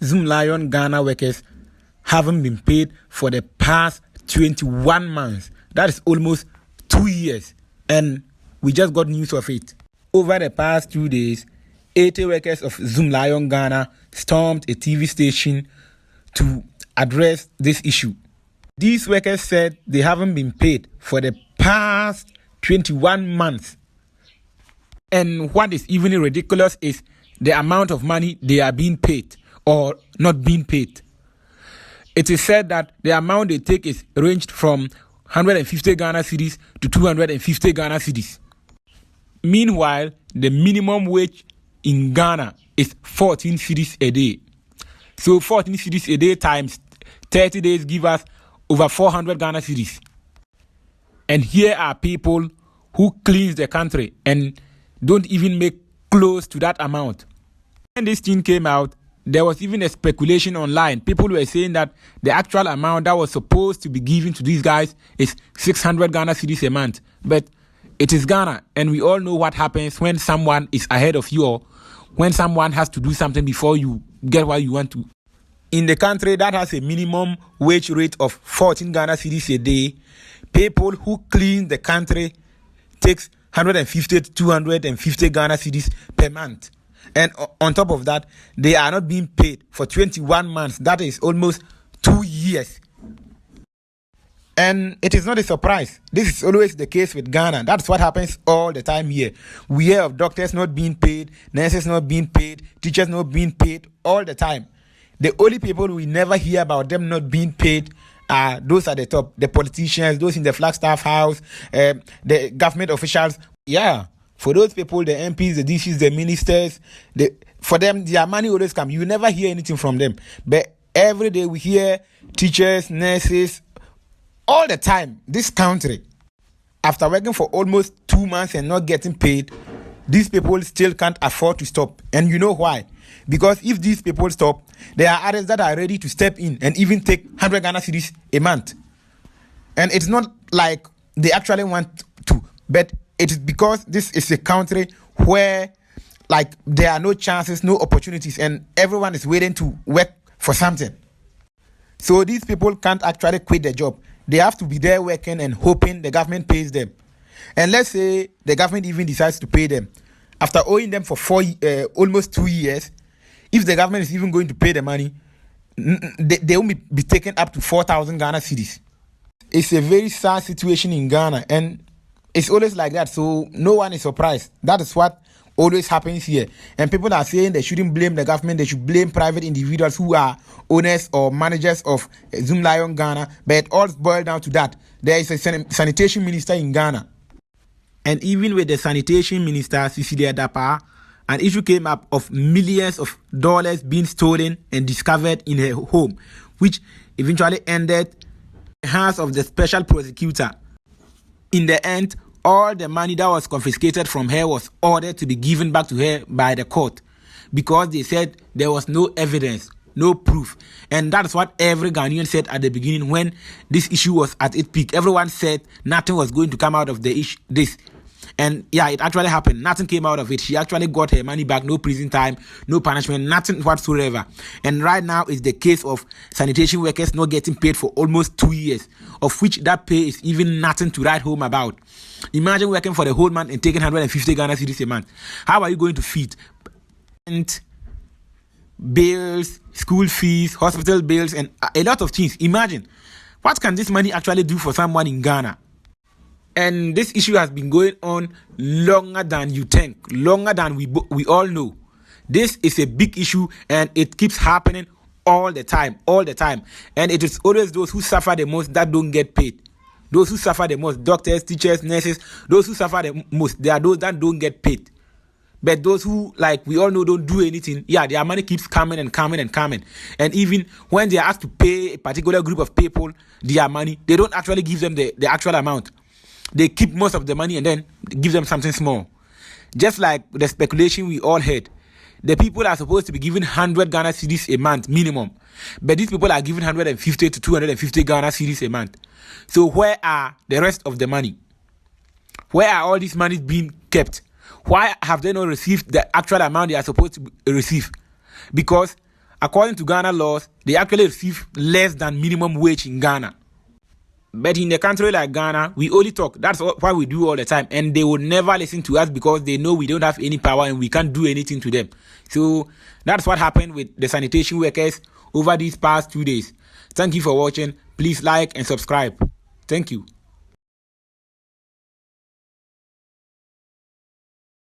ZoomLion Ghana workers haven't been paid for the past 21 months. That is almost 2 years. And we just got news of it. Over the past 2 days, 80 workers of ZoomLion Ghana stormed a TV station to address this issue. These workers said they haven't been paid for the past 21 months. And what is even ridiculous is the amount of money they are being paid or not being paid. It is said that the amount they take is ranged from 150 Ghana cedis to 250 Ghana cedis. Meanwhile, the minimum wage in Ghana is 14 cedis a day. So 14 cedis a day times 30 days give us over 400 Ghana cedis. And here are people who cleans the country and don't even make close to that amount. When this thing came out, there was even a speculation online. People were saying that the actual amount that was supposed to be given to these guys is 600 Ghana cedis a month. But it is Ghana, and we all know what happens when someone is ahead of you or when someone has to do something before you get what you want to. In the country that has a minimum wage rate of 14 Ghana cedis a day, people who clean the country takes 150 to 250 Ghana cedis per month. And on top of that, they are not being paid for 21 months. That is almost 2 years. And it is not a surprise. This is always the case with Ghana. That's what happens all the time here. We hear of doctors not being paid, nurses not being paid, teachers not being paid all the time. The only people we never hear about them not being paid are those at the top, the politicians, those in the Flagstaff House, the government officials. Yeah, for those people, the MPs, the DCs, the ministers, for them, their money always come. You never hear anything from them. But every day we hear teachers, nurses, all the time. This country, after working for almost 2 months and not getting paid, these people still can't afford to stop. And you know why? Because if these people stop, there are others that are ready to step in and even take 100 Ghana cedis a month. And it's not like they actually want to, but it is because this is a country where like there are no chances, no opportunities, and everyone is waiting to work for something. So these people can't actually quit their job. They have to be there working and hoping the government pays them. And let's say the government even decides to pay them. After owing them for almost 2 years, if the government is even going to pay the money, they will be taken up to 4,000 Ghana cedis. It's a very sad situation in Ghana, and it's always like that, so no one is surprised. That is what always happens here. And people are saying they shouldn't blame the government, they should blame private individuals who are owners or managers of ZoomLion Ghana, but it all boils down to that. There is a sanitation minister in Ghana. And even with the sanitation minister, Cecilia Dapa, an issue came up of millions of dollars being stolen and discovered in her home, which eventually ended in the hands of the special prosecutor. In the end, all the money that was confiscated from her was ordered to be given back to her by the court because they said there was no evidence, no proof. And that's what every Ghanaian said at the beginning when this issue was at its peak. Everyone said nothing was going to come out of this. And yeah, it actually happened. Nothing came out of it. She actually got her money back. No prison time, no punishment, nothing whatsoever. And right now is the case of sanitation workers not getting paid for almost 2 years, of which that pay is even nothing to write home about. Imagine working for the whole month and taking 150 Ghana cedis a month. How are you going to feed? And bills, school fees, hospital bills, and a lot of things. Imagine, what can this money actually do for someone in Ghana? And this issue has been going on longer than you think, longer than we all know. This is a big issue and it keeps happening all the time. And it is always those who suffer the most that don't get paid. Those who suffer the most, doctors, teachers, nurses, those who suffer the most, they are those that don't get paid. But those who, like we all know, don't do anything, yeah, their money keeps coming and coming and coming. And even when they are asked to pay a particular group of people their money, they don't actually give them the actual amount. They keep most of the money and then give them something small. Just like the speculation we all heard. The people are supposed to be given 100 Ghana cedis a month minimum. But these people are given 150 to 250 Ghana cedis a month. So where are the rest of the money? Where are all these monies being kept? Why have they not received the actual amount they are supposed to receive? Because according to Ghana laws, they actually receive less than minimum wage in Ghana. But in a country like Ghana, we only talk. That's what we do all the time. And they will never listen to us because they know we don't have any power and we can't do anything to them. So that's what happened with the sanitation workers over these past 2 days. Thank you for watching. Please like and subscribe. Thank you.